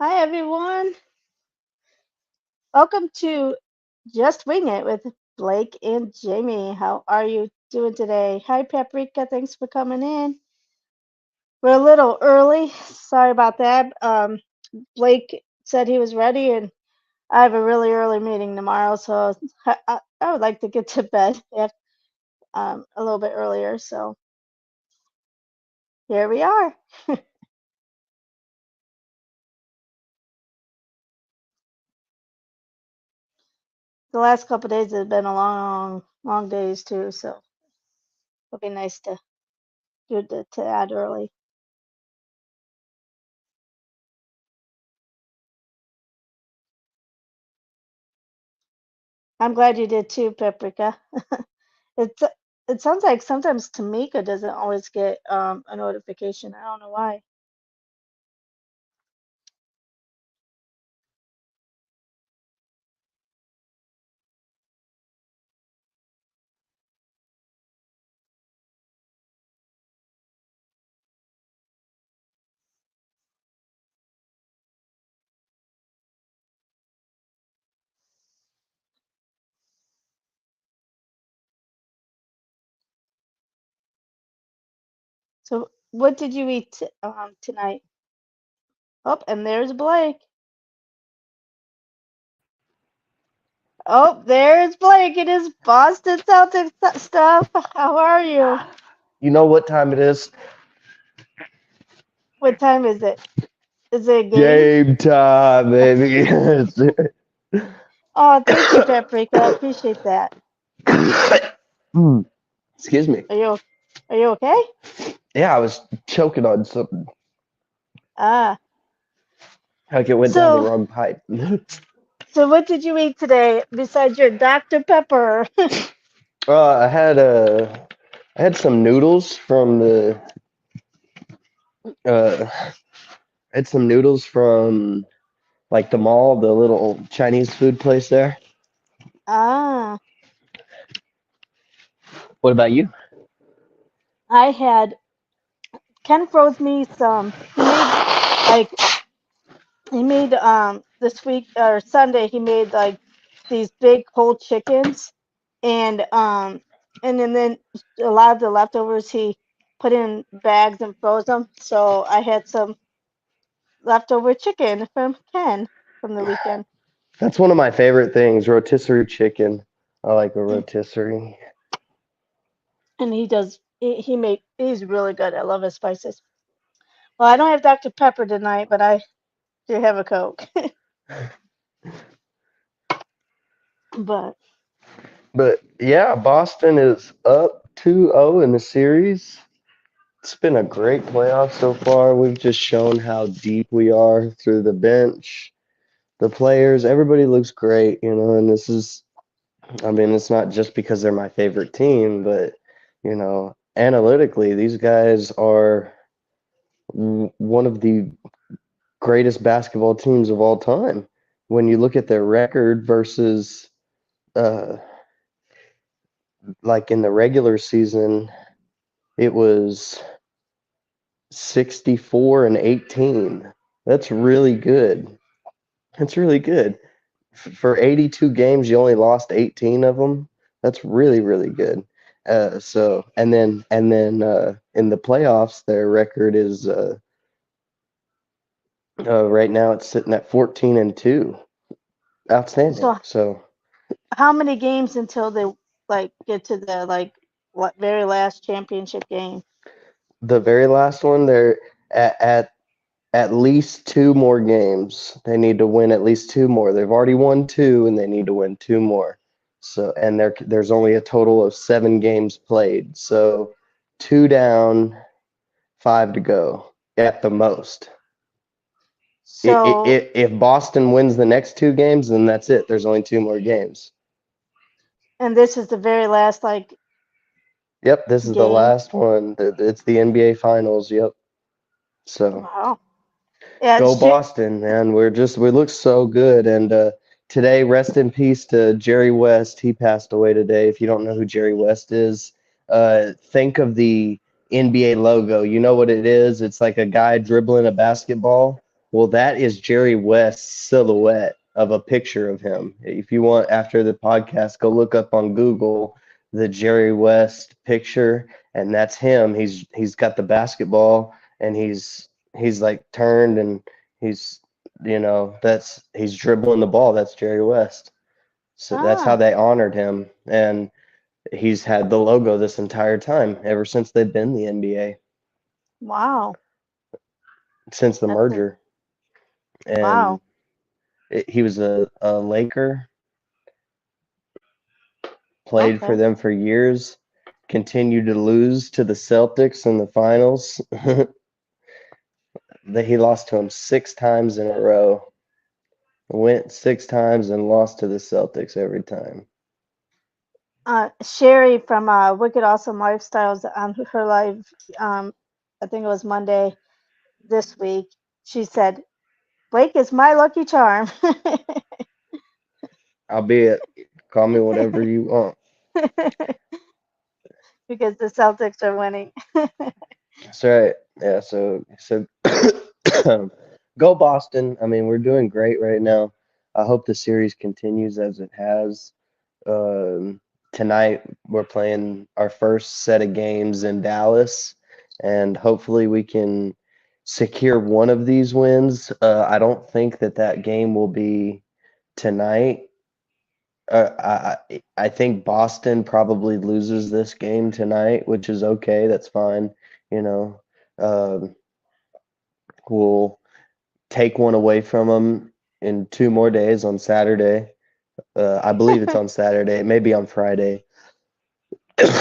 Hi everyone. Welcome to Just Wing It with Blake and Jamie. How are you doing today? Hi Paprika, thanks for coming in. We're a little early. Sorry about that. Blake said he was ready and I have a really early meeting tomorrow, so I would like to get to bed a little bit earlier. So here we are. The last couple of days have been a long days too, so it'll be nice to to add early. I'm glad you did too, Paprika. It's it sounds like sometimes Tamika doesn't always get a notification. I don't know why. So what did you eat tonight? Oh, and there's Blake. Oh, there's Blake. It is Boston Celtics stuff. How are you? You know what time it is? What time is it? Is it a game? Game time, baby. Oh, thank you, Paprika. I appreciate that. Hmm, excuse me. Are you are you okay? Yeah, I was choking on something. Ah, Like it went down the so wrong pipe. so what did you eat today besides your Dr. Pepper? I had I had some noodles from the I had some noodles from like the mall, the little Chinese food place there. Ah, What about you? I had Ken froze me some. Like he made this week or Sunday he made like these big whole chickens and then a lot of the leftovers he put in bags and froze them. So I had some leftover chicken from Ken from the weekend. That's one of my favorite things, rotisserie chicken. I like a rotisserie. And he's really good. I love his spices. Well, I don't have Dr. Pepper tonight, but I do have a Coke. But But yeah, Boston is up 2-0 in the series. It's been a great playoff so far. We've just shown how deep we are through the bench, the players, everybody looks great, and this is, I mean, it's not just because they're my favorite team, but, analytically, these guys are one of the greatest basketball teams of all time. When you look at their record versus, uh, like in the regular season, it was 64 and 18. That's really good. That's really good. For 82 games, you only lost 18 of them. That's really, really good. And then in the playoffs, their record is right now it's sitting at 14 and 2. Outstanding. so So how many games until they like get to the what very last championship game? the very last one, they're at least two more games. They need to win at least two more. They've already won two, and they need to win two more. So, and there's only a total of 7 games played. So, two down, five to go at the most. So If Boston wins the next 2 games, then that's it. There's only two more games. and this is the very last Yep, this is the game. last one. It's the NBA Finals. Yep. So Wow. Yeah, go Boston, man. We look so good, and today, rest in peace to Jerry West. He passed away today. If you don't know who Jerry West is, think of the NBA logo. You know what it is? It's like a guy dribbling a basketball. Well, that is Jerry West's silhouette of a picture of him. If you want, after the podcast, go look up on Google the Jerry West picture, and that's him. He's got the basketball, and he's like turned, and he's that's he's dribbling the ball. That's Jerry West. So that's how Ah, they honored him, and he's had the logo this entire time ever since they've been the NBA, wow. since the That's a, merger. And wow. he was a Laker, played for Okay. them for years, continued to lose to the Celtics in the finals. That he lost to them 6 times in a row. Went 6 times and lost to the Celtics every time. Sherry from Wicked Awesome Lifestyles on her live, um, I think it was Monday this week. She said, Blake is my lucky charm. Albeit, call me whatever you want. Because the Celtics are winning. That's right. Yeah. So go Boston. I mean, we're doing great right now. I hope the series continues as it has. Um, Tonight we're playing our first set of games in Dallas, and hopefully we can secure one of these wins. I don't think that game will be tonight. I think Boston probably loses this game tonight, which is okay. That's fine. You know, um, we'll take one away from them in 2 more days on Saturday. I believe it's on Saturday. It may be on Friday.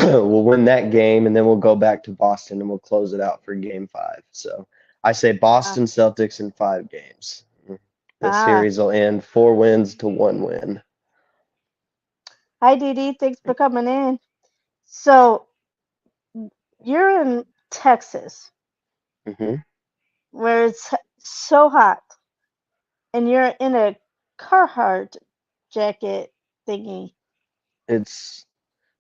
We'll win that game, and then we'll go back to Boston and we'll close it out for game 5. So I say Ah, Boston Celtics in 5 games. The ah. series will end 4 wins to 1 win. Hi, Dee Dee. Thanks for coming in. So, you're in Texas, Hmm. where it's so hot, and you're in a Carhartt jacket thingy. It's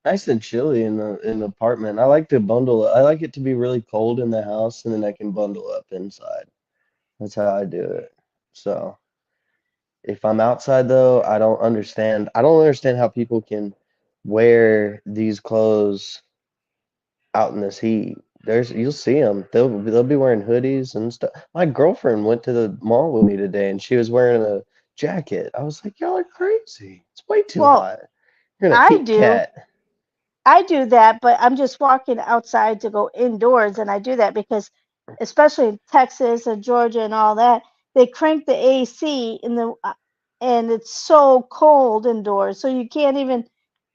nice and chilly in the apartment. I like to bundle. I like it to be really cold in the house, and then I can bundle up inside. That's how I do it. So if I'm outside though, I don't understand. I don't understand how people can wear these clothes out in this heat. You'll see them. They'll be wearing hoodies and stuff. My girlfriend went to the mall with me today, and she was wearing a jacket. I was like, y'all are crazy. It's way too Well, hot. You're gonna I heat do. cat. I do that, but I'm just walking outside to go indoors, and I do that because, especially in Texas and Georgia and all that, they crank the AC in and it's so cold indoors, so you can't even.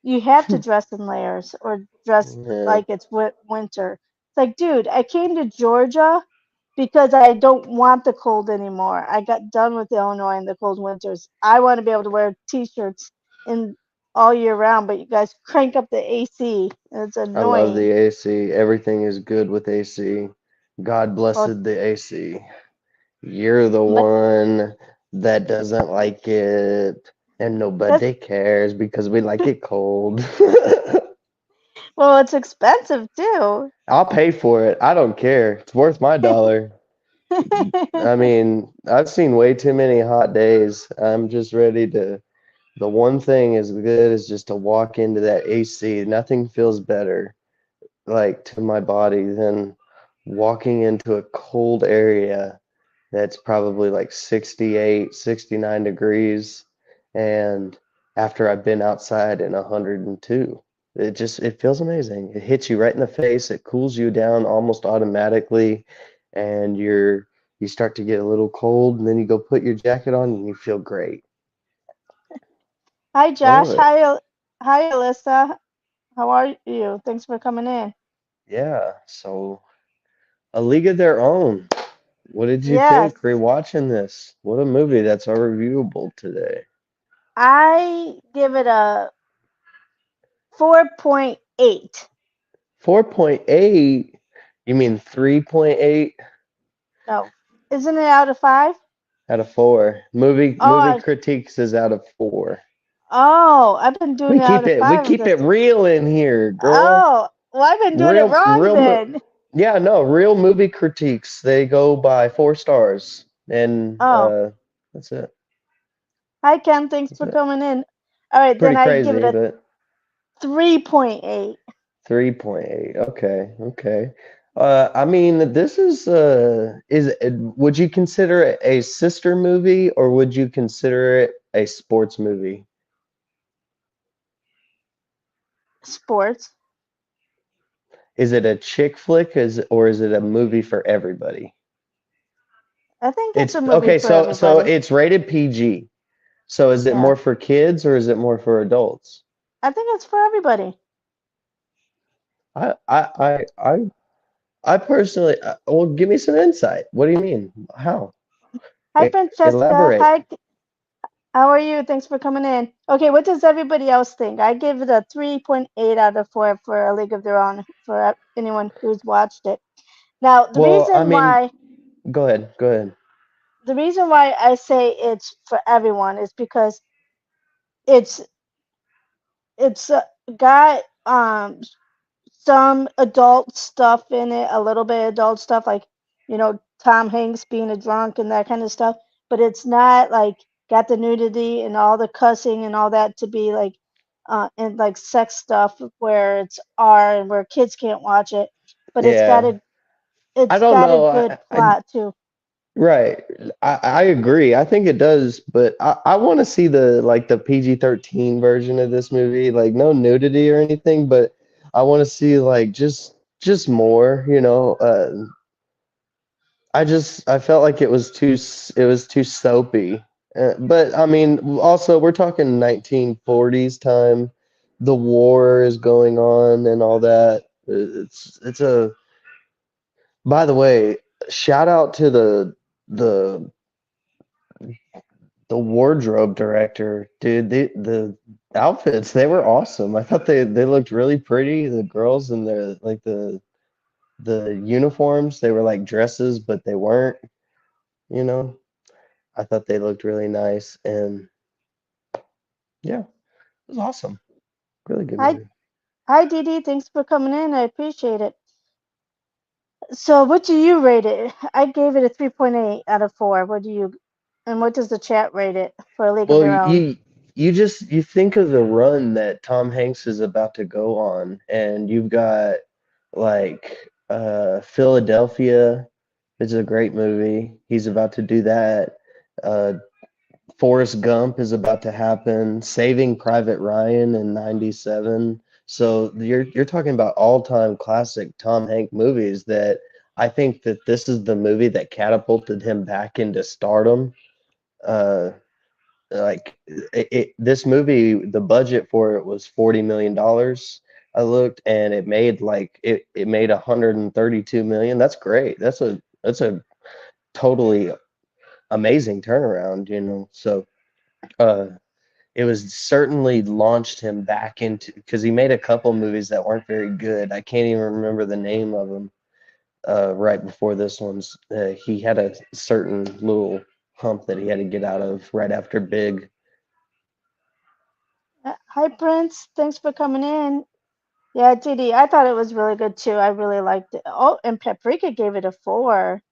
You have to dress in layers or dress Yeah. like it's winter. It's like, dude, I came to Georgia because I don't want the cold anymore. I got done with Illinois and the cold winters. I want to be able to wear t-shirts in all year round, but you guys crank up the AC, and it's I love annoying. the AC. Everything is good with AC. God Well, blessed the AC. You're the but one that doesn't like it, and that's nobody cares because we like it cold. well, it's expensive too. I'll pay for it. I don't care. It's worth my dollar. I mean, I've seen way too many hot days. I'm just ready to. The one thing is good is just to walk into that AC. Nothing feels better, like to my body, than walking into a cold area that's probably like 68, 69 degrees. And after I've been outside in 102, it feels amazing. It hits you right in the face. It cools you down almost automatically. And you start to get a little cold, and then you go put your jacket on and you feel great. Hi, I love Josh. it. Hi, Alyssa. How are you? Thanks for coming in. Yeah. So A League of Their Own. What did you Yes, think rewatching this? What a movie. That's our reviewable today. I give it a 4.8. 4.8? You mean 3.8? No, isn't it out of five? Out of four. Movie Oh, critiques is out of four. I've been doing it out of We five of keep the. it real in here, girl. Oh, well, I've been doing it Real wrong real mo then. Yeah, no, real movie critiques. They go by 4 stars. And Oh, that's it. hi Ken, thanks That's for it. coming in. All right, then Pretty I give it crazy, a but 3.8. 3.8. Okay, okay. I mean, this would you consider it a sister movie or would you consider it a sports movie? Sports. Is it a chick flick or is it a movie for everybody? I think it's It's a movie okay, for so everybody. it's rated PG. So is it Yeah, more for kids or is it more for adults? I think it's for everybody. I I I I I personally, well, give me some insight. What do you mean? How? Hi Francesca. Elaborate. Hi, how are you? Thanks for coming in. Okay, what does everybody else think? I give it a 3.8 out of 4 for A League of Their Own for anyone who's watched it. Now, Well, I mean, go ahead, go ahead. the reason why I say it's for everyone is because it's it's got some adult stuff in it, a little bit of adult stuff, like Tom Hanks being a drunk and that kind of stuff. But it's not like got the nudity and all the cussing and all that to be like and like sex stuff where it's R and where kids can't watch it. But Yeah, I it's don't got a know. good plot too. Right. I agree. I think it does, but I want to see the PG-13 version of this movie. Like no nudity or anything, but I want to see like just more, you know. I felt like it was too soapy. But I mean, also we're talking 1940s time. The war is going on and all that. It's a By the way, shout out to the the wardrobe director, dude. The outfits, they were awesome. I thought they looked really pretty. The girls in the uniforms, they were like dresses, but they weren't, you know. I thought they looked really nice and yeah, it was awesome. Really good Hi, movie. hi, Dee Dee. Thanks for coming in. I appreciate it. So, what do you rate it? I gave it a 3.8 out of 4. What do you, and what does the chat rate it for A League of Well, Their Own? you think of the run that Tom Hanks is about to go on, and you've got like Philadelphia is a great movie. He's about to do that. Uh, Forrest Gump is about to happen. Saving Private Ryan in '97. So you're talking about all-time classic Tom Hanks movies that I think that this is the movie that catapulted him back into stardom. Uh, this movie, the budget for it was $40 million. I looked and it made 132 million. That's great. That's a totally amazing turnaround, you know. So uh it was certainly launched him back into because he made a couple movies that weren't very good. I can't even remember the name of them. Right before this one's, he had a certain little hump that he had to get out of right after Big. Hi, Prince. Thanks for coming in. Yeah, Dee Dee, I thought it was really good too. I really liked it. Oh, and Paprika gave it a 4.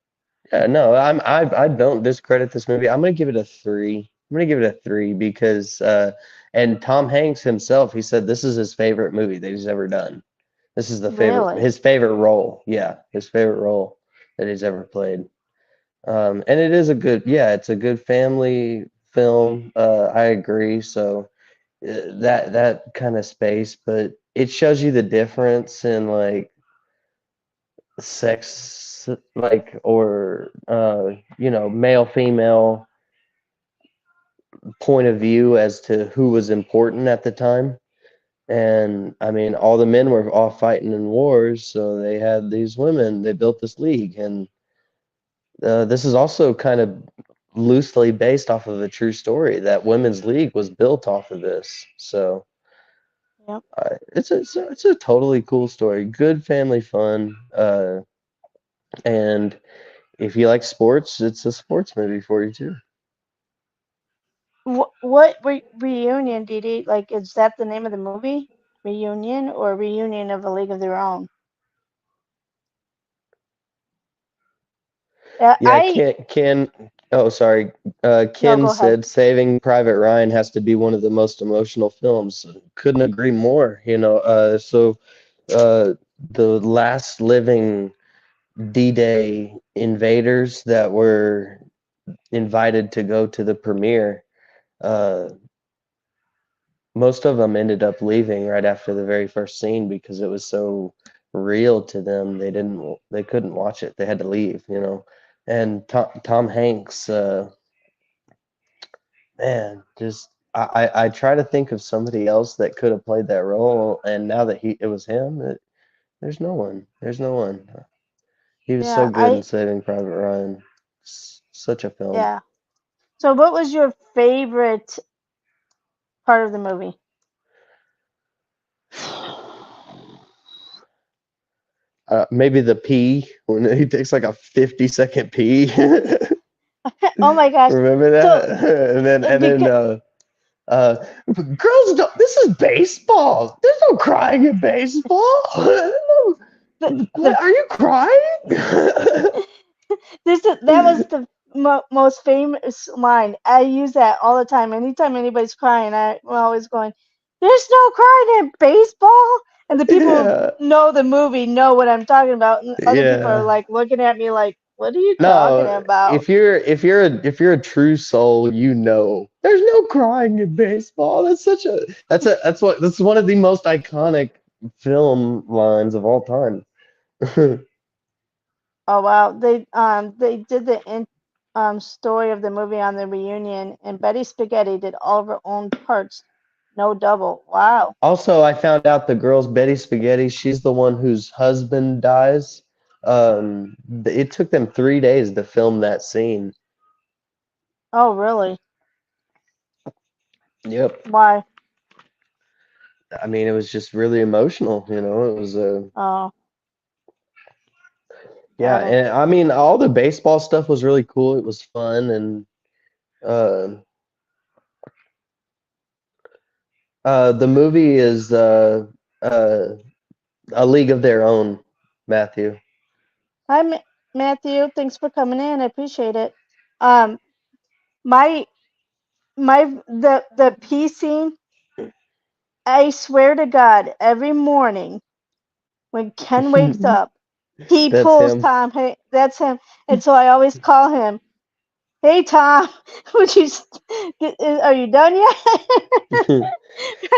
No, I don't discredit this movie. I'm gonna give it a three. I'm gonna give it a three because and Tom Hanks himself, he said this is his favorite movie that he's ever done. This is Really? his favorite role. Yeah, his favorite role that he's ever played. And it is it's a good family film. I agree. So that kind of space, but it shows you the difference in like sex, like or male female point of view as to who was important at the time. And I mean, all the men were off fighting in wars, so they had these women. They built this league, and this is also kind of loosely based off of a true story. That women's league was built off of this. So Yep. it's a totally cool story. Good family fun, and if you like sports, it's a sports movie for you too. What reunion, Dee Dee? Like, is that the name of the movie? Reunion or Reunion of a League of Their Own? Yeah, oh, sorry. No, Ken go ahead. said Saving Private Ryan has to be one of the most emotional films. Couldn't agree more, you know. Uh, the last living D-Day invaders that were invited to go to the premiere, uh, most of them ended up leaving right after the very first scene because it was so real to them. They couldn't watch it. They had to leave, you know. And Tom Hanks, man, just I try to think of somebody else that could have played that role, and now that it was him, there's no one. There's no one. He was so Yeah, good in Saving Private Ryan. Such a film. yeah. So, what was your favorite part of the movie? Maybe the pee when he takes like a 50-second pee. Oh my gosh. Remember So, that? And then because girls don't. This is baseball. There's no crying in baseball. the What, are you crying? that was the most famous line. I use that all the time. Anytime anybody's crying, I'm always going, "There's no crying in baseball." And the people who Yeah, know the movie know what I'm talking about, and other people are yeah. like looking at me like, "What are you talking No, about?" if you're a true soul, you know there's no crying in baseball. That's one of the most iconic film lines of all time. Oh wow, they did the story of the movie on the reunion, and Betty Spaghetti did all of her own parts, no double. Wow. Also, I found out the girl's Betty Spaghetti. She's the one whose husband dies. It took them 3 days to film that scene. Oh really? Yep. Why? I mean, it was just really emotional, you know. It was Oh, yeah, got it. and I mean, all the baseball stuff was really cool. It was fun, and uh, the movie is uh, A League of Their Own, Matthew. Hi, Matthew. Thanks for coming in. I appreciate it. Um, my the pee scene. I swear to God, every morning when Ken wakes up, he That's pulls him. Tom. Hey, that's him. And so I always call him, "Hey Tom, would you? Are you done yet?"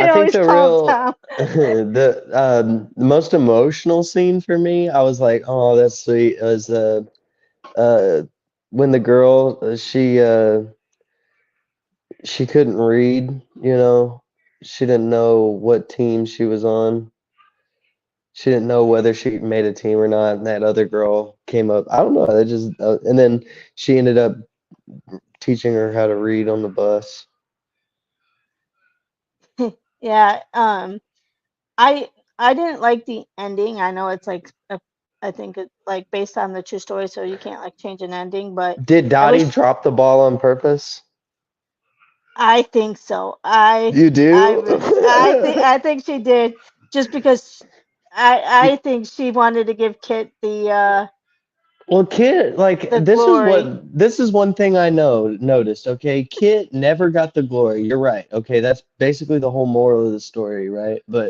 I I think always the call him real Tom. the most emotional scene for me, I was like, oh, that's sweet. It was uh when the girl she couldn't read, you know. She didn't know what team she was on. She didn't know whether she made a team or not, and that other girl came up. I don't know. They just and then she ended up teaching her how to read on the bus. Yeah. I I didn't like the ending. I know it's like I think it's like based on the true story, so you can't like change an ending. But Did I Dottie wish drop the ball on purpose? I think so. You do? I think she did just because I think she wanted to give Kit Well, Kit, like the glory. this is one thing I noticed, okay? Kit never got the glory. You're right. Okay, that's basically the whole moral of the story, right? But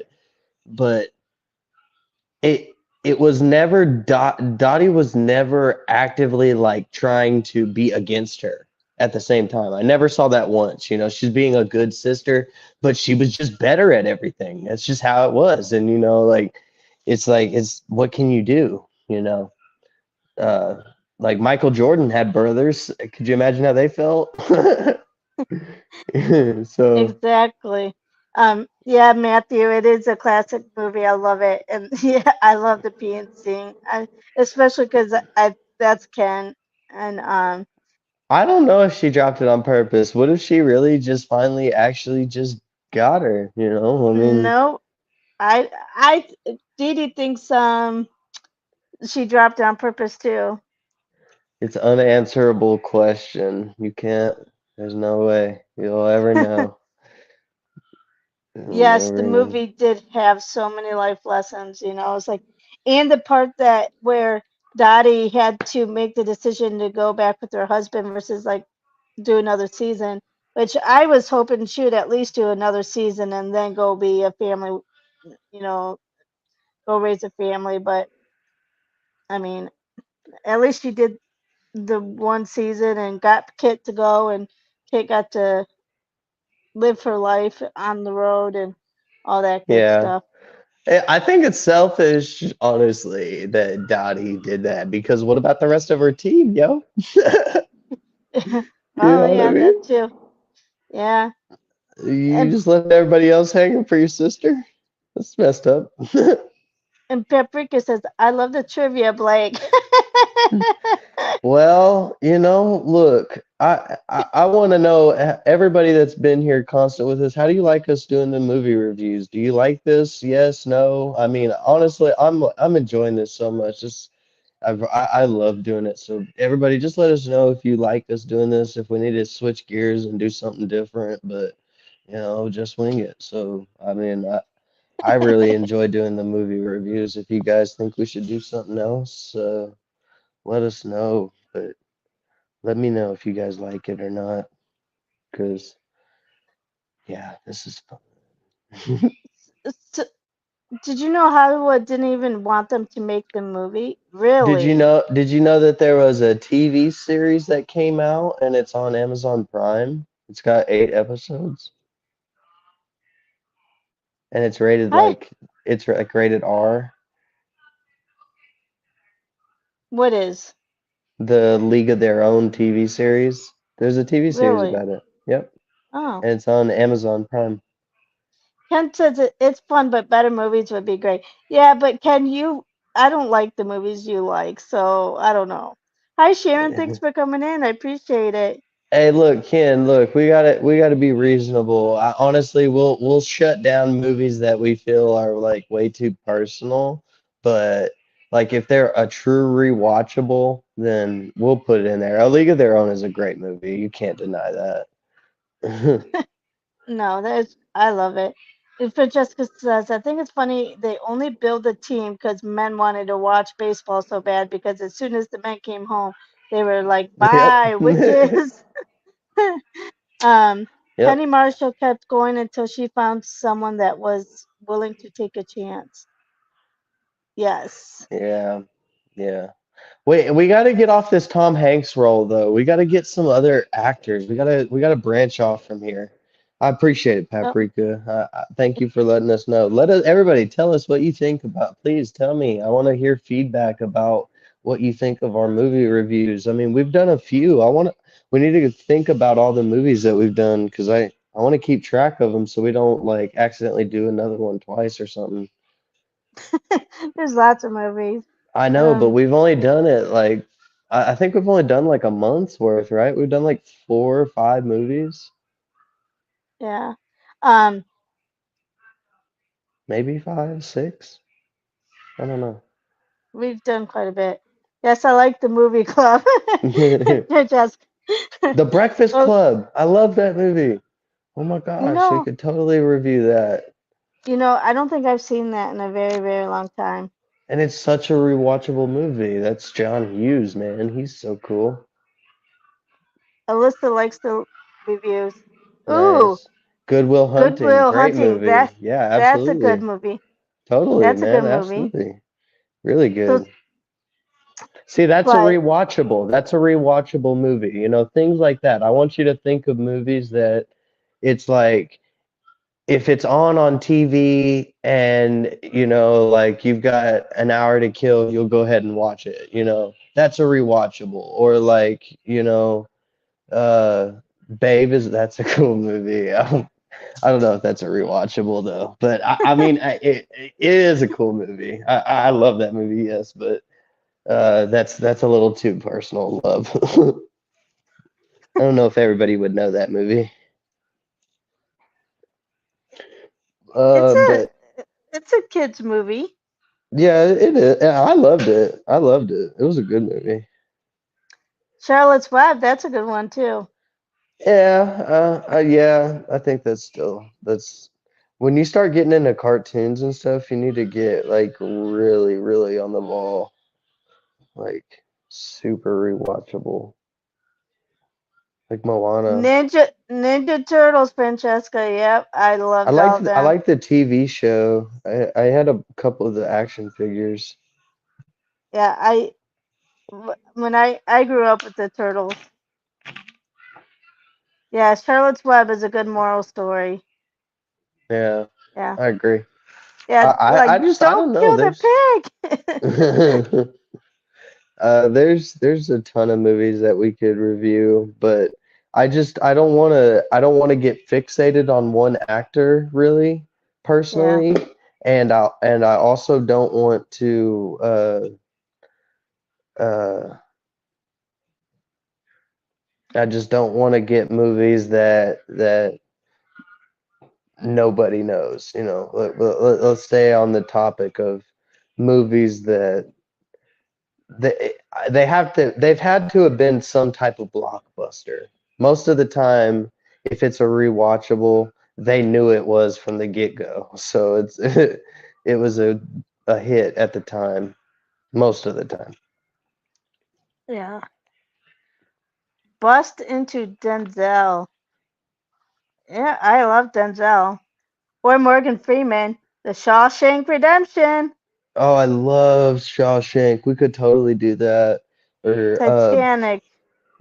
it it was never Dottie was never actively like trying to be against her at the same time. I never saw that once, you know. She's being a good sister, but she was just better at everything. That's just how it was. And you know, like it's what can you do, you know? uh like Michael Jordan had brothers. Could you imagine how they felt? So Exactly. Yeah, Matthew, it is a classic movie. I love it, and yeah, I love the PNC, especially because I that's Ken, and I don't know if she dropped it on purpose. What if she really just finally actually just got her, you know? I mean, no, I Dee Dee thinks she dropped it on purpose too. It's unanswerable question. You can't. There's no way you'll ever know. You'll Yes, the never know. movie did have so many life lessons, you know. It's like, and the part that where Dottie had to make the decision to go back with her husband versus like do another season, which I was hoping she would at least do another season and then go be a family, you know, go raise a family. But I mean, at least she did the one season and got Kit to go, and Kit got to live her life on the road and all that good Yeah. stuff. I think it's selfish, honestly, that Dottie did that because what about the rest of her team, yo? You Oh know what I yeah, mean? that too. Yeah. You And just left everybody else hanging for your sister? That's messed up. and Paprika says, I love the trivia, Blake. Well, look, I want to know everybody that's been here constant with us, how do you like us doing the movie reviews? Do you like this? Yes, no? I mean, honestly, I'm enjoying this so much. I love doing it. So everybody, just let us know if you like us doing this, if we need to switch gears and do something different, but just wing it. So I mean, I really enjoy doing the movie reviews. If you guys think we should do something else, let us know. But let me know if you guys like it or not, because yeah, this is fun. So, did you know Hollywood didn't even want them to make the movie? Did you Really? know did you know that there was a TV series that came out and it's on Amazon Prime? It's got 8 episodes and I it's like rated R. what is? The League of Their Own TV series. There's a TV series Really? about it. Yep. Oh. And it's on Amazon Prime. Ken says it's fun, but better movies would be great. Yeah, but Ken, I don't like the movies you like, so I don't know. Hi, Sharon. Thanks for coming in. I appreciate it. Hey, look, Ken, look, we gotta be reasonable. Honestly, we'll shut down movies that we feel are like way too personal, but like if they're a true rewatchable, then we'll put it in there. A League of Their Own is a great movie. You can't deny that. No, I love it. And Francesca says, I think it's funny they only build the team because men wanted to watch baseball so bad because as soon as the men came home, they were like, Yep. bye, witches. um, Yep. Penny Marshall kept going until she found someone that was willing to take a chance. Yes. Yeah. Yeah. Wait, we got to get off this Tom Hanks role though. We got to get some other actors. We got to branch off from here. I appreciate it, Oh, Paprika. Thank you for letting us know. Let us, everybody, tell us what you think about. Please tell me. I want to hear feedback about what you think of our movie reviews. I mean, we've done a few. We need to think about all the movies that we've done because I want to keep track of them so we don't like accidentally do another one twice or something. there's lots of movies. I know, but Um, we've only done it like I think we've only done like a month's worth, right? We've done like 4 or 5 movies, yeah. Um, maybe 5, 6. I don't know. we've done quite a bit. Yes, I like the movie club. Francesca. The Breakfast Oh, Club. I love that movie. Oh my you gosh, we know, could totally review that. I don't think I've seen that in a very, very long time. And it's such a rewatchable movie. That's John Hughes, man. He's so cool. Alyssa likes the reviews. Ooh, Nice. Good Will Hunting. Goodwill Great Hunting. movie. Yeah, That's a good absolutely. movie. Totally, That's a good man. movie. Absolutely. Really So, good. See, that's a but rewatchable. That's a rewatchable movie. Things like that. I want you to think of movies that it's like if it's on TV and like you've got an hour to kill, you'll go ahead and watch it. That's a rewatchable. Or like, uh Babe is that's a cool movie. I don't know if that's a rewatchable though, but I mean it is a cool movie. I love that movie, yes, but that's a little too personal love. I don't know if everybody would know that movie. it's a But it's a kids movie. yeah, it is. Yeah, I loved it. I loved it. It was a good movie. Charlotte's Web, that's a good one too. Yeah, I think that's when you start getting into cartoons and stuff, you need to get like really, really on the ball, like super rewatchable, like Moana. Ninja Turtles, Francesca. Yep, I loved all I them. like the TV show. I had a couple of the action figures. Yeah, when I grew up with the turtles. Yeah, Charlotte's Web is a good moral story. Yeah, Yeah, I agree. yeah, like I don't don't know. kill the pig. There's a ton of movies that we could review, but I don't want to get fixated on one actor really Yeah, personally, and I also don't want to uh I just don't want to get movies that nobody knows, you know. Let's stay on the topic of movies that they they've had to have been some type of blockbuster. Most of the time, if it's a rewatchable, they knew it was from the get-go. So it was a hit at the time, most of the time. yeah. Bust into Denzel. Yeah, I love Denzel. Or Morgan Freeman. The Shawshank Redemption. Oh, I love Shawshank. We could totally do that. Or Titanic.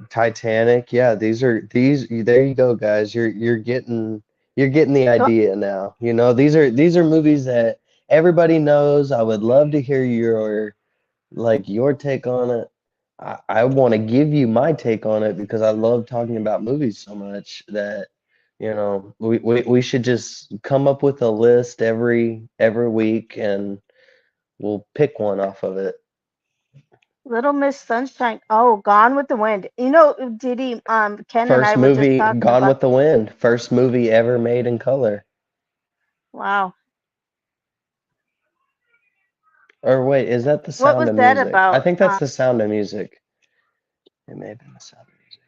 Titanic. Yeah, these there you go, guys. You're getting the Go- idea now. You know, these are movies that everybody knows. I would love to hear your take on it. I want to give you my take on it because I love talking about movies so much that we should just come up with a list every week and we'll pick one off of it. Little Miss Sunshine. Oh, Gone with the Wind. You know, Didi, Ken and I First were just movie, talking Gone about. with the Wind. First movie ever made in color. Wow. Or wait, is that The What Sound was of that Music? I about? think that's The Sound of Music. It may have been The Sound of Music.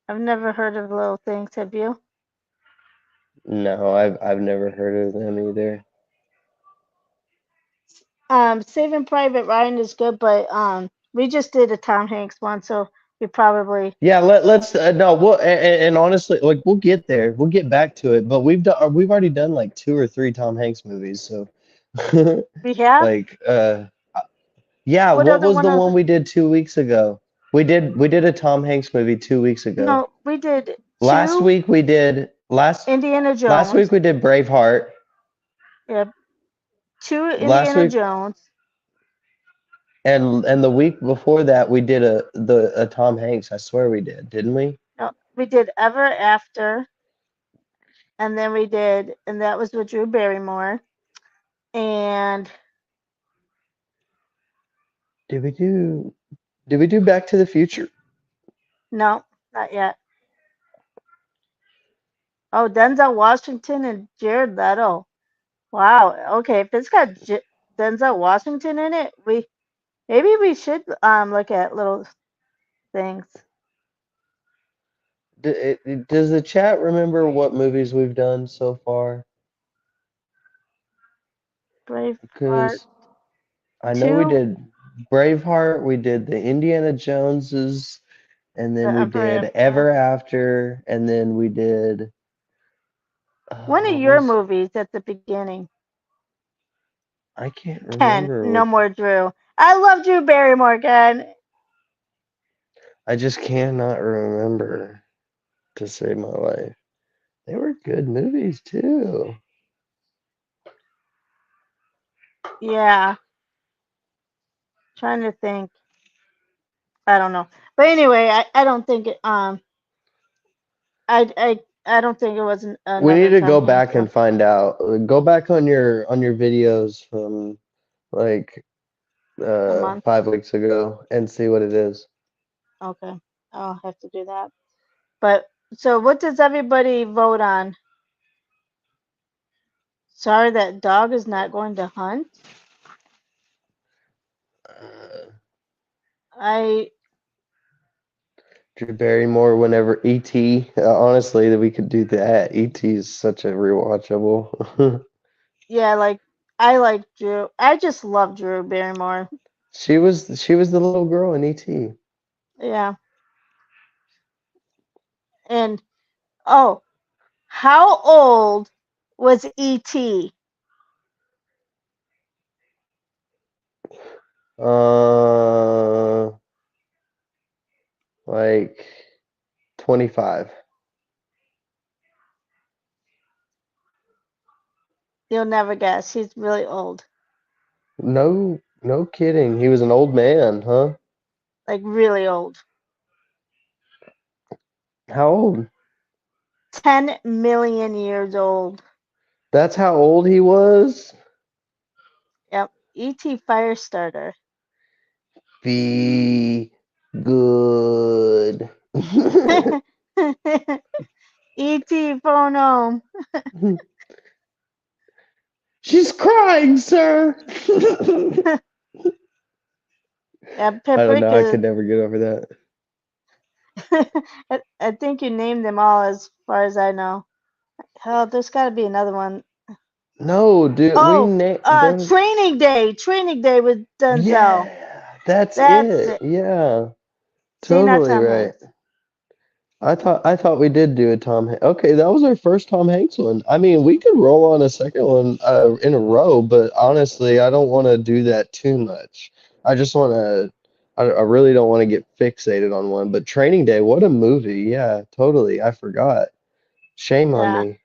I've never heard of Little Things. Have you? No, I've never heard of them either. Saving Private Ryan is good, but we just did a Tom Hanks one, so we probably Yeah, let's no, and honestly, like we'll get there. We'll get back to it, but we've already done like two or three Tom Hanks movies, so we have. like yeah, What what other was one the of one the? we did 2 weeks ago? We did a Tom Hanks movie 2 weeks ago. No, we did Last two week we did Indiana last week Jones. we did Braveheart. Yep, two Last Indiana week Jones. and the week before that we did a Tom Hanks. I swear we did, didn't we? No, we did Ever After, and then we did, and that was with Drew Barrymore. And Did we do did we do Back to the Future? no, not yet. Oh, Denzel Washington and Jared Leto. Wow. Okay, if it's got Denzel Washington in it, we maybe we should look at Little Things. Does the chat remember what movies we've done so far? Braveheart Because I know we 2, did Braveheart, we did the Indiana Joneses, and The then we Ever did After. Ever After, and then we did One of what your was movies at the beginning. I can't Ken, remember no what more Drew. I love Drew Barrymore, Ken. I just cannot remember to save my life. They were good movies too. Yeah, trying to think. I don't know. But anyway, I don't think it, I don't think it was We need another to Tom go Hanks back one. and find out. Go back on your videos from like A month. 5 weeks ago and see what it is. Okay, I'll have to do that. But so, what does everybody vote on? Sorry, that dog is not going to hunt. Uh, I Drew Barrymore, whenever E.T. Honestly, that we could do that. E.T. is such a rewatchable. yeah, I like Drew. I just love Drew Barrymore. She was the little girl in E.T. Yeah. And oh, how old was E.T.? Uh, like 25. You'll never guess. He's really old. No, no kidding. He was an old man, huh? Like really old. How old? 10 million years old. That's how old he was? Yep. E.T. Firestarter. Be good. E.T. phone home. She's crying, sir. Yeah, I don't know. I Paprika. could never get over that. I think you named them all as far as I know. Oh, there's got to be another one. No, dude, Oh, there. Training Day. Training Day with Denzel. Yeah, that's That's it. it. Yeah, See, not totally Tom right. Hanks. I thought we did do a Tom Hanks. Okay, that was our first Tom Hanks one. I mean, we could roll on a second one in a row, but honestly, I don't want to do that too much. I just want to. I really don't want to get fixated on one. But Training Day, what a movie! Yeah, totally. I forgot. Shame on Yeah. me.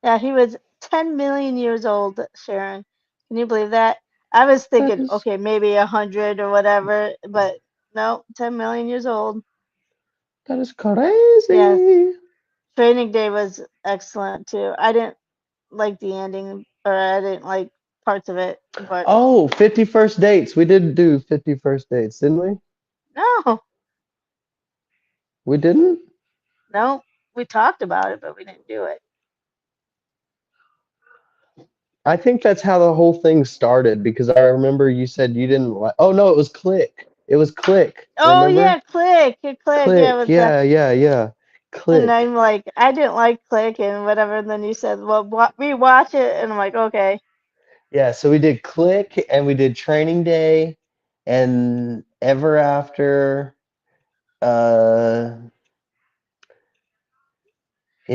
Yeah, he was 10 million years old, Sharon. Can you believe that? I was That thinking, is okay, maybe 100 or whatever, but no, 10 million years old. that is Yes, crazy. Training Day was excellent too. I didn't like the ending, or I didn't like parts of it, but Oh, 51st dates. We did do 51st dates, didn't we? no, We didn't? no, we talked about it, but we didn't do it. I think that's how the whole thing started because I remember you said you didn't like. Oh no, it was Click. It was Click. Oh Remember? yeah, Click, yeah, Click. with the, Yeah, yeah, yeah. and Click. I'm like, I didn't like Click and whatever, and then you said, well, rewatch it, and I'm like, okay, Yeah, so we did Click and we did Training Day and Ever After, uh,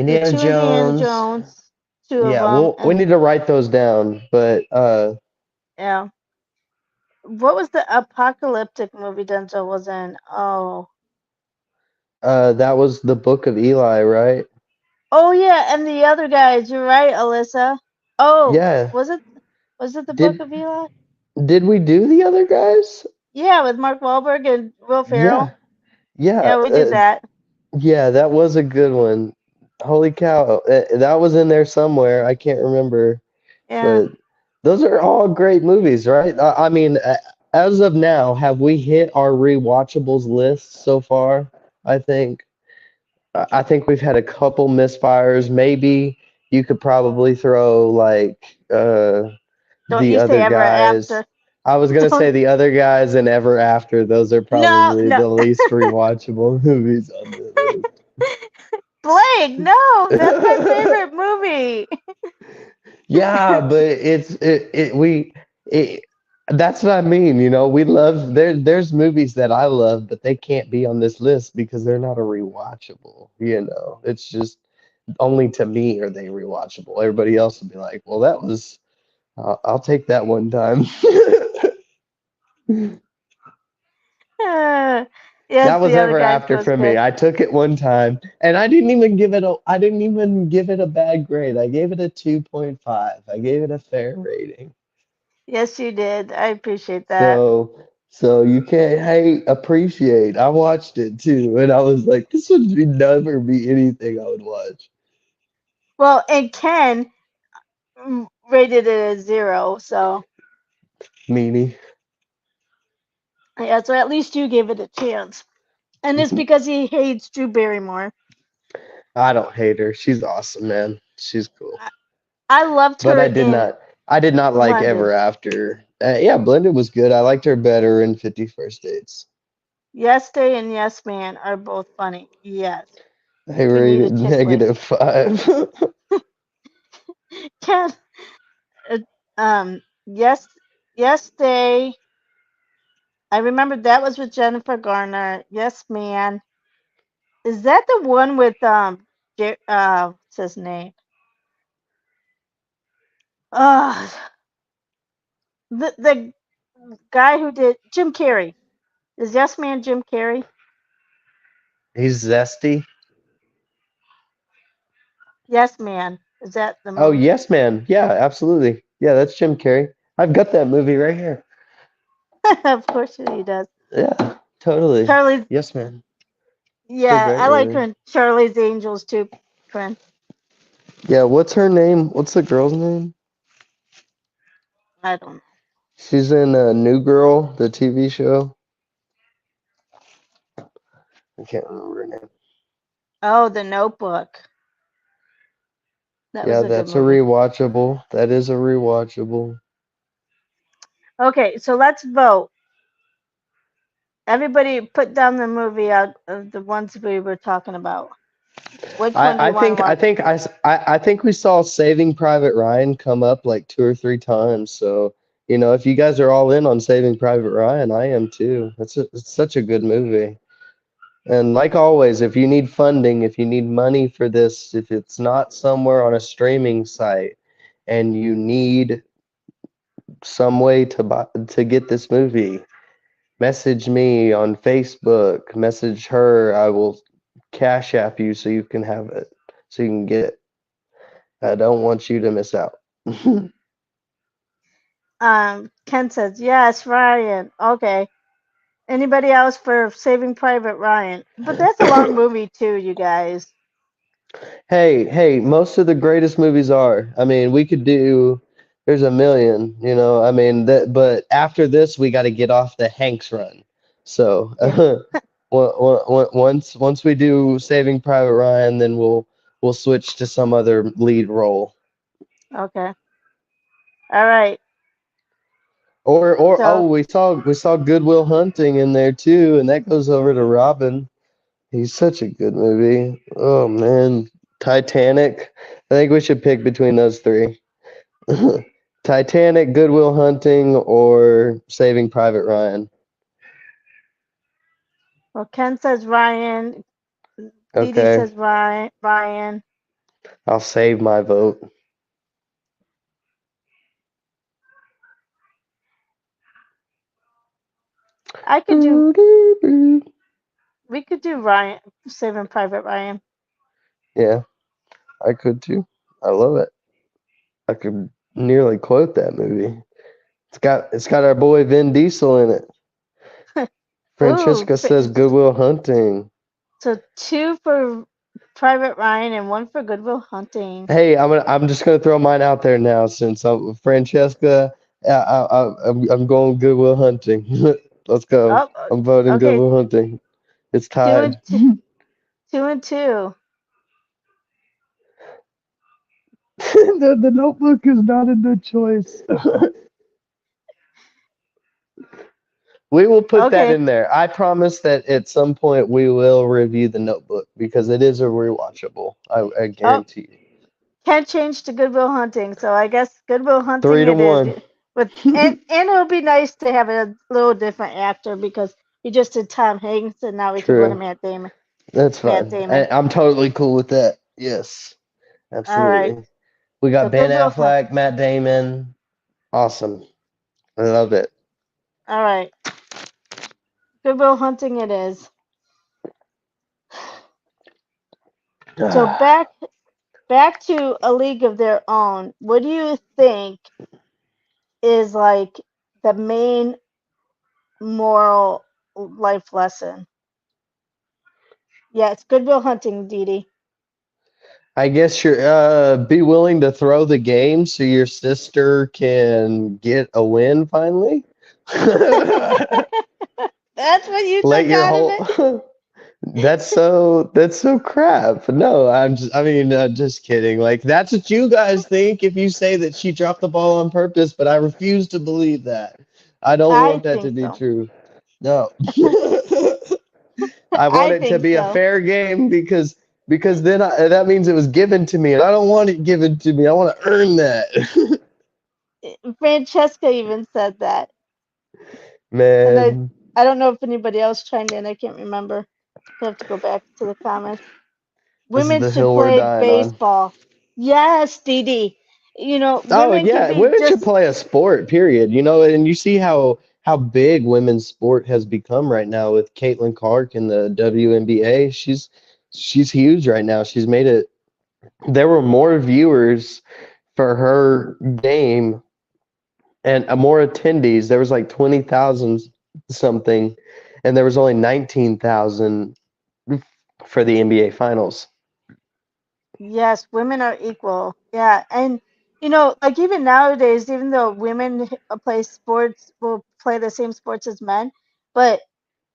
the Indiana two Indiana Jones. Jones, two of Yeah, them, well, we and need to write those down, but yeah. What was the apocalyptic movie Denzel was in? Oh, that was the Book of Eli, right? oh yeah, and the other guys. You're right, Alyssa. Oh, Yeah. was it the Book Did of Eli? did we do the other guys? Yeah, with Mark Wahlberg and Will Yeah. Ferrell. Yeah. Yeah, we did that. Yeah, that was a good one. Holy cow. That was in there somewhere. I can't remember. Yeah. But those are all great movies, right? I mean, as of now, have we hit our rewatchables list so far? I think. I think we've had a couple misfires. Maybe you could probably throw like Don't the you say other ever guys. after. I was gonna say Don't. the other guys and Ever After. Those are No, probably no. the least rewatchable movies on the Blake, no, that's my list. favorite movie. Yeah, but it that's what I mean, we love there's movies that I love, but they can't be on this list because they're not a rewatchable. It's just only to me are they rewatchable. Everybody else would be like, well, that was I'll take that one time. Yes, That was the other Ever guys After was for me. good. I took it one time and I didn't even give it a bad grade. I gave it a 2.5. I gave it a fair rating. Yes, you did. I appreciate that. So you can't hate, appreciate. I watched it too, and I was like, this would never be anything I would watch. Well, and Ken rated it a 0, so Meanie. yeah, so at least you gave it a chance. And it's because he hates Drew Barrymore. I don't hate her. She's awesome, man. She's cool. I, I loved But her I did in not. I did not like Blended. Ever After. Yeah, Blended was good. I liked her better in 51st Dates. Yes Day and Yes Man are both funny. Yes. I We need a rated tick list. -5. Ken, uh, yes, Yes Day. I remember that was with Jennifer Garner. Yes Man. Is that the one with what's his name? Uh the guy who did Jim Carrey. Is Yes Man Jim Carrey? He's zesty. Yes Man. Is that the Oh, movie? yes, man. Yeah, absolutely. Yeah, that's Jim Carrey. I've got that movie right here. Of course he does. Yeah, totally. Charlie's Yes, man. It's a Yeah, great I like movie. when Charlie's Angels too, friend. Yeah, what's her name? What's the girl's name? I don't know. She's in New Girl, the TV show. I can't remember her name. Oh, The Notebook. That was Yeah, a good that's a movie. rewatchable. That is a rewatchable. Okay, so let's vote. Everybody put down the movie out of the ones we were talking about. Which one do I you want to think I watch? think I think we saw Saving Private Ryan come up like 2 or 3 times. So, if you guys are all in on Saving Private Ryan, I am too. It's such a good movie. And like always, if you need funding, if you need money for this, if it's not somewhere on a streaming site and you need some way to get this movie, message me on Facebook, message her. I will cash app you so you can have it, so you can get it. I don't want you to miss out. Ken says yes, Ryan. Okay. Anybody else for Saving Private Ryan? But that's a long movie too, you guys. Hey, most of the greatest movies are. I mean, we could do, there's a million, I mean, but after this, we got to get off the Hanks run. So, Yeah. once we do Saving Private Ryan, then we'll switch to some other lead role. Okay. All right. Or oh, So we saw Good Will Hunting in there too, and that goes over to Robin. He's such a good movie. Oh man, Titanic. I think we should pick between those three. Titanic, Good Will Hunting, or Saving Private Ryan. well, Ken says Ryan. Dee Dee Okay, says Ryan. I'll save my vote. I could do. Doo-doo-doo. We could do Ryan. Saving Private Ryan. Yeah, I could too. I love it. I could nearly quote that movie. It's got our boy Vin Diesel in it. Ooh. Francesca says Good Will Hunting. So two for Private Ryan and one for Goodwill Hunting. Hey, I'm just gonna throw mine out there now since I'm Francesca. I'm going Good Will Hunting. Let's go. Oh, I'm voting Good okay. Will Hunting. It's Two tied. and two and two. The Notebook is not a good choice. We will put that Okay. in there. I promise that at some point we will review the Notebook because it is a rewatchable. I Oh, guarantee you. can't change to Goodwill Hunting. So I guess Goodwill Three Hunting to it is. one. With and it would be nice to have a little different actor because he just did Tom Hanks and now we could go to True. Matt Damon. That's Matt fine. Damon. I'm totally cool with that. Yes, All right. absolutely. We So got Ben Goodwill Hunt. Affleck, Matt Damon. Awesome. I love it. All right. Goodwill Hunting it is. So back to A League of Their Own. What do you think is like the main moral life lesson? Yeah, it's Goodwill Hunting, Dee Dee. I guess you're be willing to throw the game so your sister can get a win finally. That's what you Let took your out of it? whole that's so crap. No, just kidding. Like that's what you guys think if you say that she dropped the ball on purpose, but I refuse to believe that. I don't I want that to think be so. true. No. I want I it to think be a so. fair game because then that means it was given to me, and I don't want it given to me. I want to earn that. Francesca even said that. And Man, I don't know if anybody else chimed in. I can't remember. We'll have to go back to the comments. this is Women the should hill we're play dying on. baseball. Yes, Dee Dee. Oh Women could yeah, be women should just, play a sport, period. And you see how big women's sport has become right now with Caitlin Clark in the WNBA. She's huge right now. She's made it. There were more viewers for her game and more attendees. There was like 20,000 something, and there was only 19,000 for the NBA finals. yes, women are equal. Yeah. And, like even nowadays, even though women play sports, will play the same sports as men, but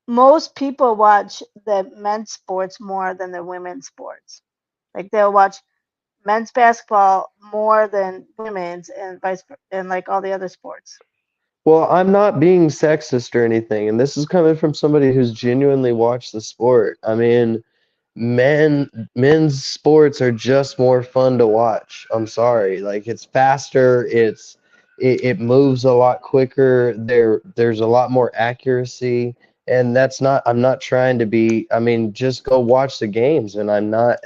most people watch the men's sports more than the women's sports. Like they'll watch men's basketball more than women's and and like all the other sports. Well, I'm not being sexist or anything, and this is coming from somebody who's genuinely watched the sport. I mean, men's sports are just more fun to watch. I'm sorry. Like it's faster, it moves a lot quicker. There's a lot more accuracy, and that's not I'm not trying to be, I mean, just go watch the games and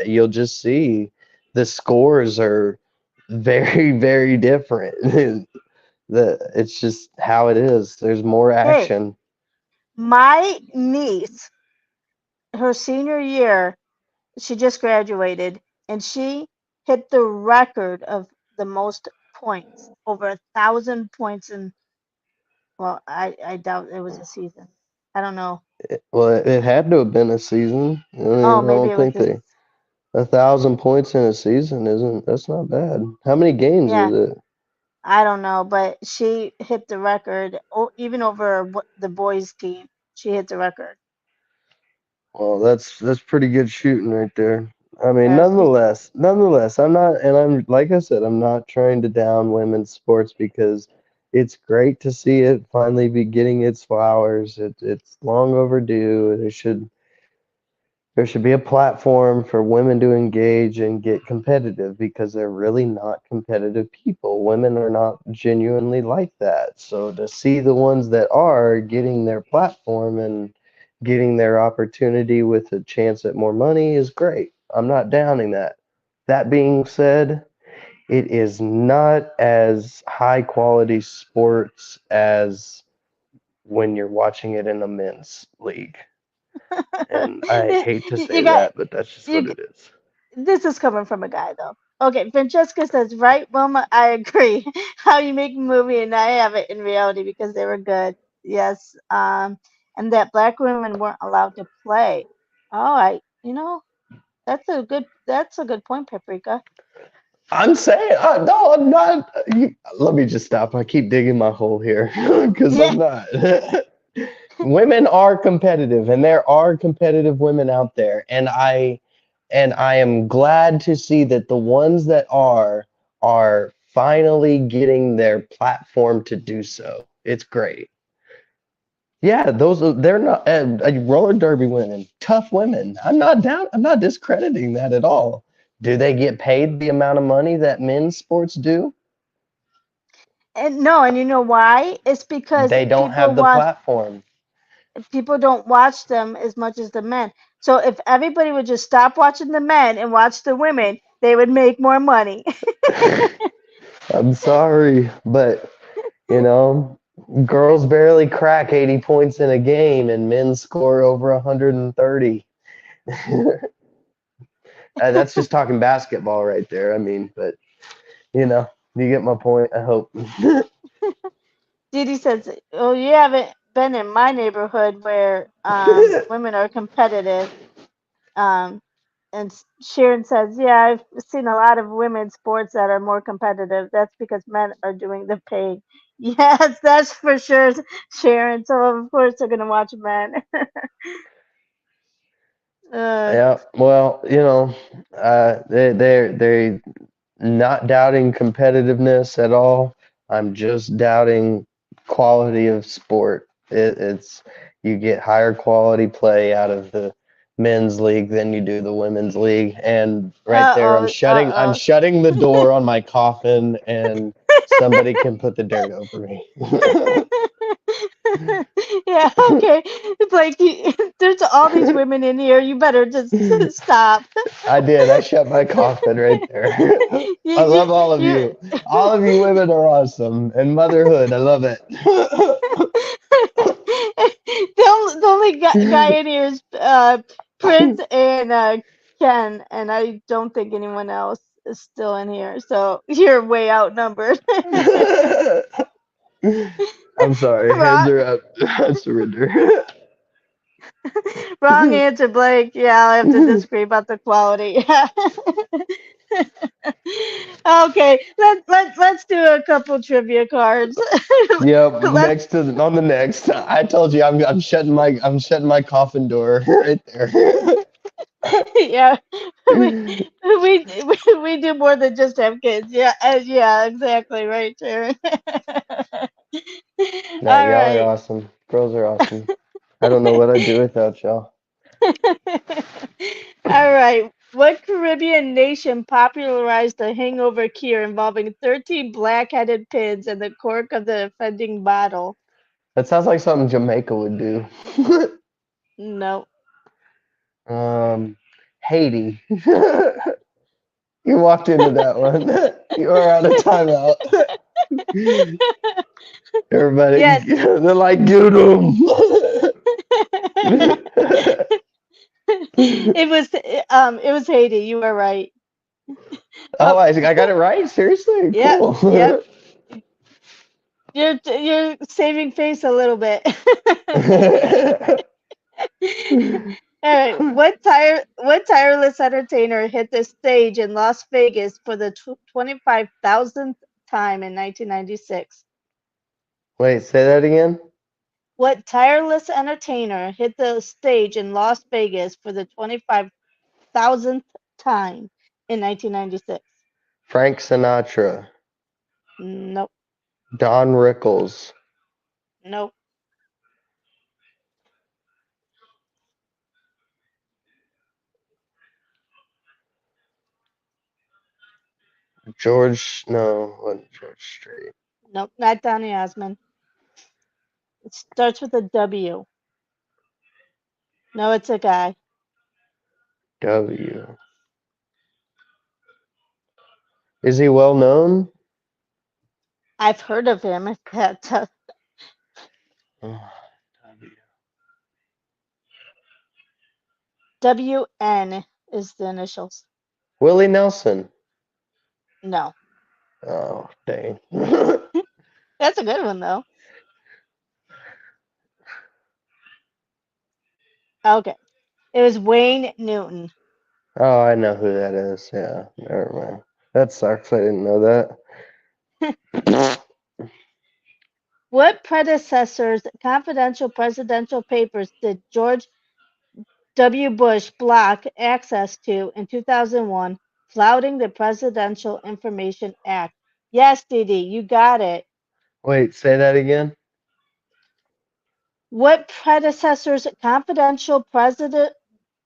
you'll just see the scores are very, very different. It's just how it is. There's more Hey, action. my niece, her senior year, she just graduated and she hit the record of the most points, over 1,000 points in, well, I doubt it was a season. I don't know. Well, it had to have been a season. I mean, Oh, I maybe don't it was think this. 1,000 points in a season isn't that's not bad. How many games Yeah, is it? I don't know, but she hit the record. Oh, even over the boys' team, she hit the record. Well, that's pretty good shooting right there. I mean, Yes, nonetheless, I'm like I said, I'm not trying to down women's sports because it's great to see it finally be getting its flowers. It's long overdue. There should be a platform for women to engage and get competitive because they're really not competitive people. Women are not genuinely like that. So to see the ones that are getting their platform and getting their opportunity with a chance at more money is great. I'm not downing that. That being said, it is not as high quality sports as when you're watching it in a men's league. And I hate to say you got that, but that's just what you. it is. This is coming from a guy though. Okay, Francesca says, right, Wilma, I agree. How you make a movie and I have it in reality because they were good. Yes. And that black women weren't allowed to play. All right, that's a good point, Paprika. I'm saying, no, I'm not. Let me just stop. I keep digging my hole here because Yeah. I'm not. Women are competitive, and there are competitive women out there, and I am glad to see that the ones that are finally getting their platform to do so. It's great. Yeah, they're not roller derby women, tough women. I'm not down. I'm not discrediting that at all. Do they get paid the amount of money that men's sports do? And no, and you know why? It's because They don't people have the watch platform. people don't watch them as much as the men. So if everybody would just stop watching the men and watch the women, they would make more money. I'm sorry, but you know, girls barely crack 80 points in a game, and men score over 130. That's just talking basketball right there. I mean, but you know, you get my point. I hope. Didi says, "Oh, you haven't been in my neighborhood where women are competitive." Um, and Sharon says, "Yeah, I've seen a lot of women's sports that are more competitive. That's because men are doing the paying." Yes, that's for sure, Sharon. So of course they're gonna watch men. uh, Yeah, well, they're not doubting competitiveness at all. I'm just doubting quality of sport. It's you get higher quality play out of the men's league than you do the women's league. And right there, I'm Uh shutting the door on my coffin, and somebody can put the dirt over me. Yeah, okay. It's like there's all these women in here. You better just stop. I did. I shut my coffin right there. I love all of You you. All of you women are awesome. And motherhood, I love it. the only guy in here is Prince and Ken, and I don't think anyone else is still in here. So you're way outnumbered. I'm sorry. Hands Wrong, are up. I surrender. wrong answer, Blake. Yeah, I have to disagree about the quality. Okay, let's do a couple trivia cards. Yep. Let's Next to on the next. I told you I'm shutting my coffin door right there. yeah, we, we do more than just have kids. Yeah, yeah, exactly right, Sharon. No, All y'all are right. awesome. Girls are awesome. I don't know what I'd do without y'all. All right. What Caribbean nation popularized the hangover cure involving 13 black-headed pins and the cork of the offending bottle? That sounds like something Jamaica would do. No. Haiti. You walked into that one. You are out of timeout. Everybody, Yes. they're like, get 'em. It was Haiti. You were right. Oh, Oh, I got it right? Seriously? yep, yep. Cool. You're saving face a little bit. All right. What tireless entertainer hit the stage in Las Vegas for the 25,000th time in 1996? Wait, say that again? What tireless entertainer hit the stage in Las Vegas for the 25,000th time in 1996? Frank Sinatra, Nope. Don Rickles, Nope. No, wasn't George Strait. Nope. Not Donny Osmond. It starts with a W. No, it's a guy. W. Is he well known? I've heard of him. If that's Oh, W. WN is the initials. Willie Nelson. No. Oh, dang. That's a good one, though. Okay. It was Wayne Newton. Oh, I know who that is. Yeah, never mind. That sucks. I didn't know that. What predecessor's confidential presidential papers did George W. Bush block access to in 2001, flouting the Presidential Information Act? Yes, Dee Dee, you got it. Wait, say that again? What predecessor's confidential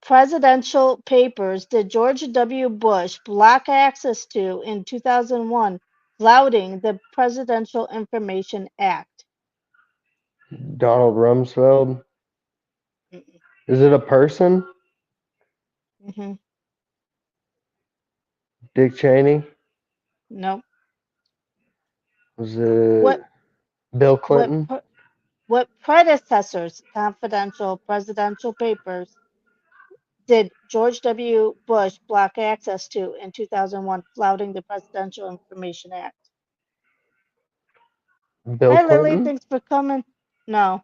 presidential papers did George W. Bush block access to in 2001, flouting the Presidential Information Act? Donald Rumsfeld? Is it a person? Mm-hmm. Dick Cheney? Nope. Was it What Bill what Clinton? what predecessor's confidential presidential papers did George W. Bush block access to in 2001, flouting the Presidential Information Act? Bill Hi, Lily. Clinton? Thanks for coming. No,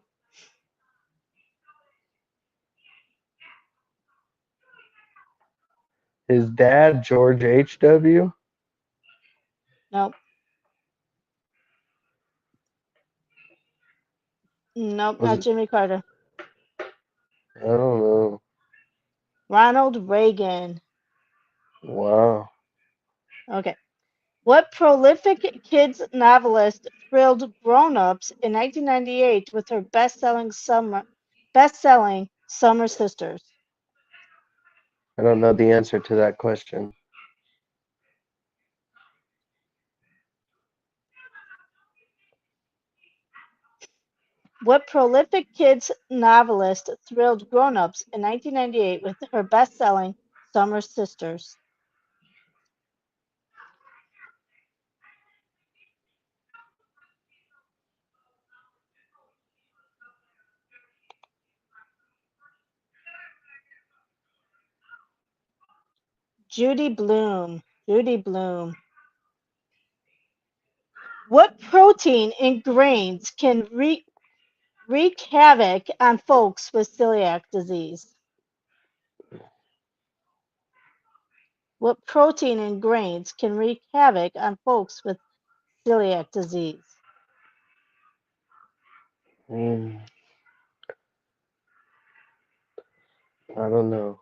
His dad, George H.W.? nope, nope, Was not it? Jimmy Carter. I don't know. Ronald Reagan. Wow. Okay. What prolific kids novelist thrilled grown-ups in 1998 with her best-selling best-selling Summer Sisters? I don't know the answer to that question. What prolific kids novelist thrilled grown-ups in 1998 with her best-selling Summer Sisters? Judy Blume. Judy Blume. What protein in grains can wreak havoc on folks with celiac disease? What protein in grains can wreak havoc on folks with celiac disease? Mm, I don't know.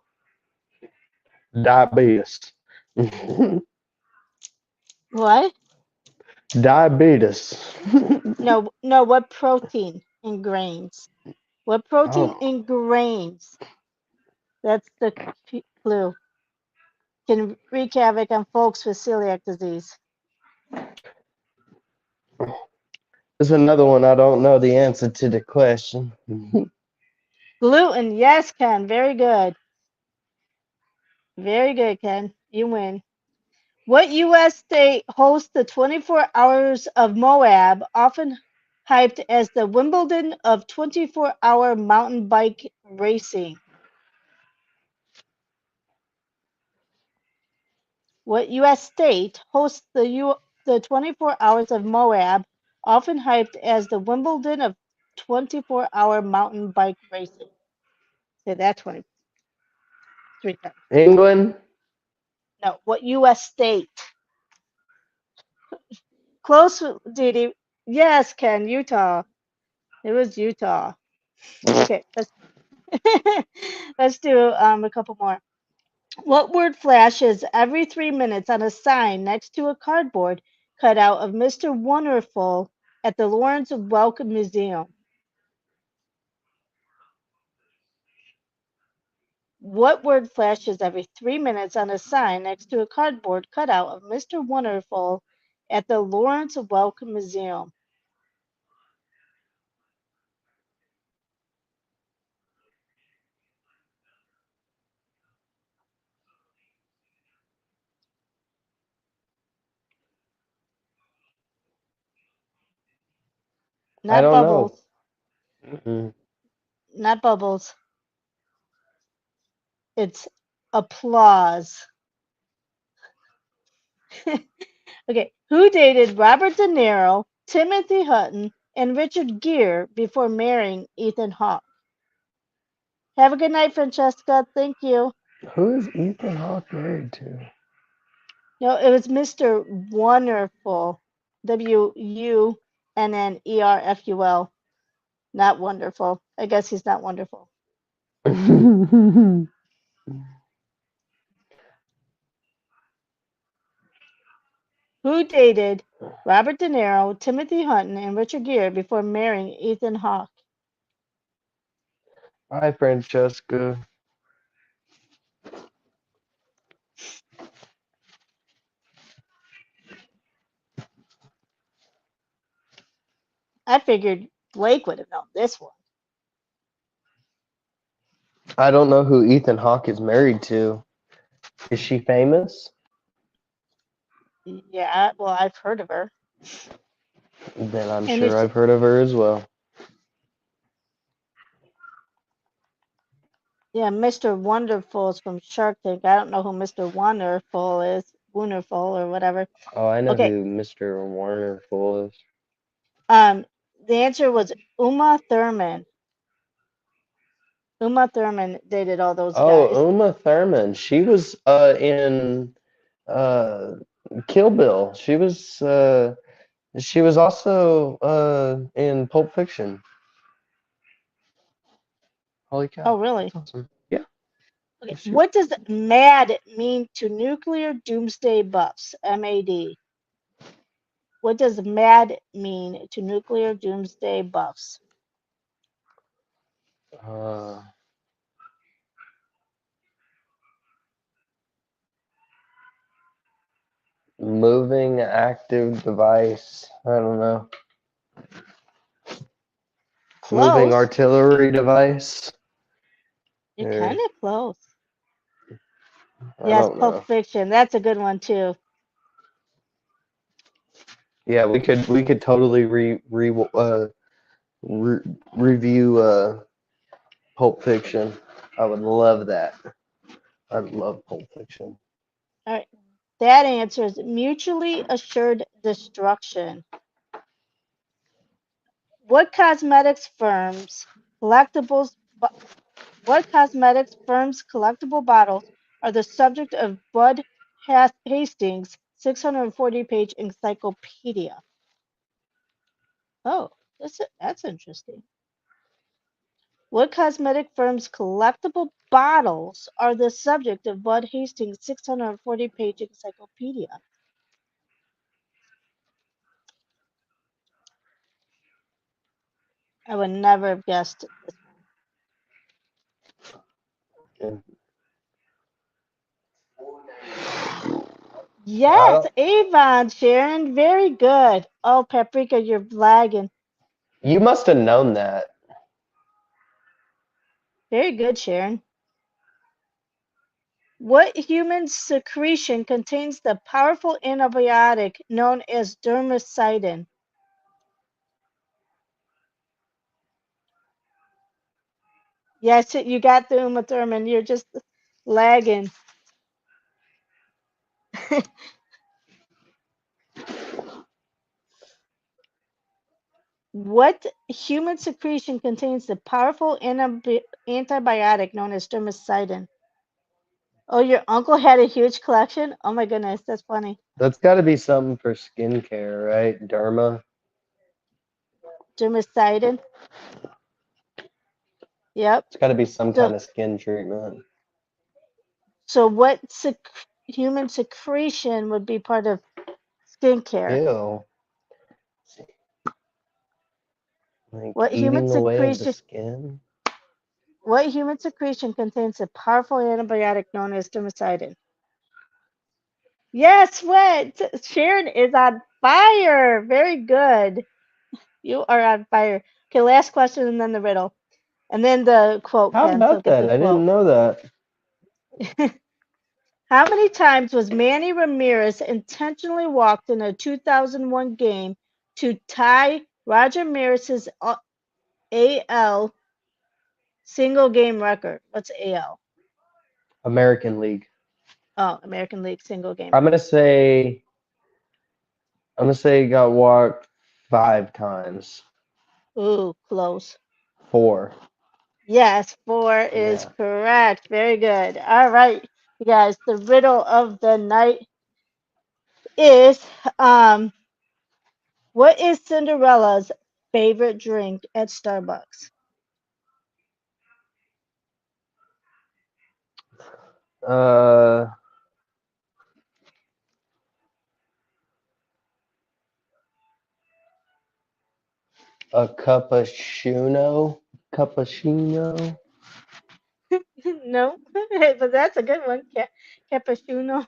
Diabetes. What? Diabetes. No, no, what protein in grains? What protein Oh, in grains? That's the clue. Can wreak havoc on folks with celiac disease. there's another one I don't know the answer to the question. Gluten, yes, Ken. Very good. Very good, Ken. You win. What U.S. state hosts the 24 Hours of Moab, often hyped as the Wimbledon of 24-hour mountain bike racing? What U.S. state hosts the 24 Hours of Moab, often hyped as the Wimbledon of 24-hour mountain bike racing? Say that 23 times. England? No, what U.S. state? Close, Didi. Yes, Ken, Utah. It was Utah. Okay, let's do a couple more. What word flashes every 3 minutes on a sign next to a cardboard cutout of Mr. Wonderful at the Lawrence Welk Museum? What word flashes every 3 minutes on a sign next to a cardboard cutout of Mr. Wonderful at the Lawrence Welk Museum? I Not don't know. bubbles. Mm. Not bubbles. It's applause. Okay, who dated Robert De Niro, Timothy Hutton, and Richard Gere before marrying Ethan Hawke? Have a good night, Francesca. Thank you. Who is Ethan Hawke married to? No, it was Mr. Wonderful. Wunnerful. Not wonderful. I guess he's not wonderful. Who dated Robert De Niro, Timothy Hutton, and Richard Gere before marrying Ethan Hawke? Hi, Francesca. I figured Blake would have known this one. I don't know who Ethan Hawke is married to. Is she famous? Yeah, well, I've heard of her. Then I'm And sure it's I've heard of her as well. Yeah, Mr. Wonderful is from Shark Tank. I don't know who Mr. Wonderful is. Wonderful or whatever. Oh, I know Okay. who Mr. Warner Full is. Um, the answer was Uma Thurman. Uma Thurman dated all those guys. Oh, Uma Thurman. She was in uh Kill Bill. She was also in Pulp Fiction. Holy Oh, cow. really? That's awesome. Yeah. Okay. Shoot. What does MAD mean to nuclear doomsday buffs? MAD. What does MAD mean to nuclear doomsday buffs? Uh, moving active device. I don't know. Moving Close. artillery device. You're Or, kind of close. I Yes, don't Pulp know. Fiction. That's a good one too. Yeah, we could totally re review Pulp Fiction. I would love that. I love Pulp Fiction. All right. That answers mutually assured destruction. What cosmetics firms collectibles what cosmetics firms collectible bottles are the subject of Bud Hastings' 640-page encyclopedia? Oh, that's interesting. What cosmetic firm's collectible bottles are the subject of Bud Hastings' 640-page encyclopedia? I would never have guessed this And one. I Yes, don't. Avon, Sharon, very good. Oh, Paprika, you're lagging. You must have known that. Very good, Sharon. What human secretion contains the powerful antibiotic known as dermacidin? Yes, you got the Uma Thurman. You're just lagging. What human secretion contains the powerful antibiotic known as dermacidin? Oh, your uncle had a huge collection? Oh my goodness, that's funny. That's got to be something for skincare, right? Derma. Dermacidin. Yep. It's got to be some So, kind of skin treatment. so what human secretion would be part of skincare? Ew. Like What human eating away of the secretion? skin. What human secretion contains a powerful antibiotic known as dermacidin? Yes, what? Sharon is on fire. Very good. You are on fire. Okay, last question and then the riddle. And then the quote, How Ken. So about get that? the I didn't quote. know that. How many times was Manny Ramirez intentionally walked in a 2001 game to tie Roger Maris's AL single game record? What's AL? American League. Oh, American League single game I'm record. gonna say. I'm gonna say he got walked 5 times. Ooh, close. 4. Yes, four is Yeah. correct. Very good. All right, you guys. The riddle of the night is um, what is Cinderella's favorite drink at Starbucks? Uh, a cappuccino. Cappuccino. No, but that's a good one. Cappuccino,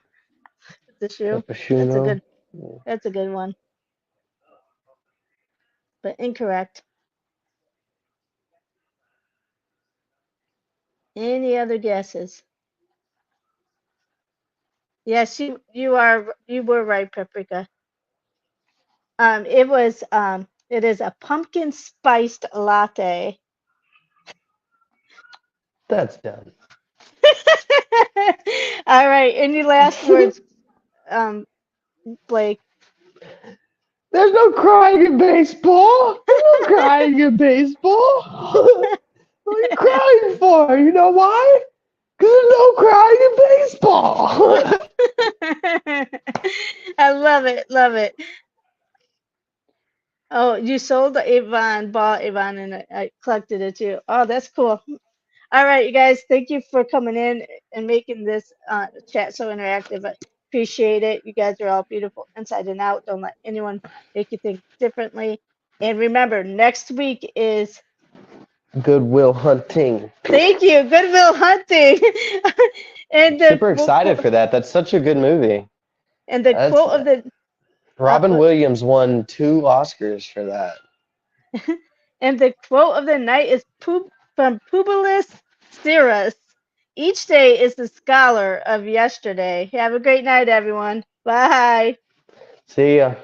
the shoe. That's a Cappuccino. good. That's a good one, but incorrect. Any other guesses? Yes, you were right, Paprika. It is a pumpkin spiced latte. That's done. All right, any last words, um, Blake? There's no crying in baseball. There's no crying in baseball. What are you crying for? You know why? Because there's no crying in baseball. I love it, love it. Oh, you sold the Avon, bought Avon, and I collected it too. Oh, that's cool. All right, you guys, thank you for coming in and making this chat so interactive. I appreciate it. You guys are all beautiful inside and out. Don't let anyone make you think differently. And remember, next week is Goodwill Hunting. Thank you, Goodwill Hunting. and the Super excited for that. That's such a good movie. and the That's quote of the Robin uh, Williams won 2 Oscars for that. and the quote of the night is from Publius Syrus. Each day is the scholar of yesterday. Have a great night, everyone. Bye. See ya.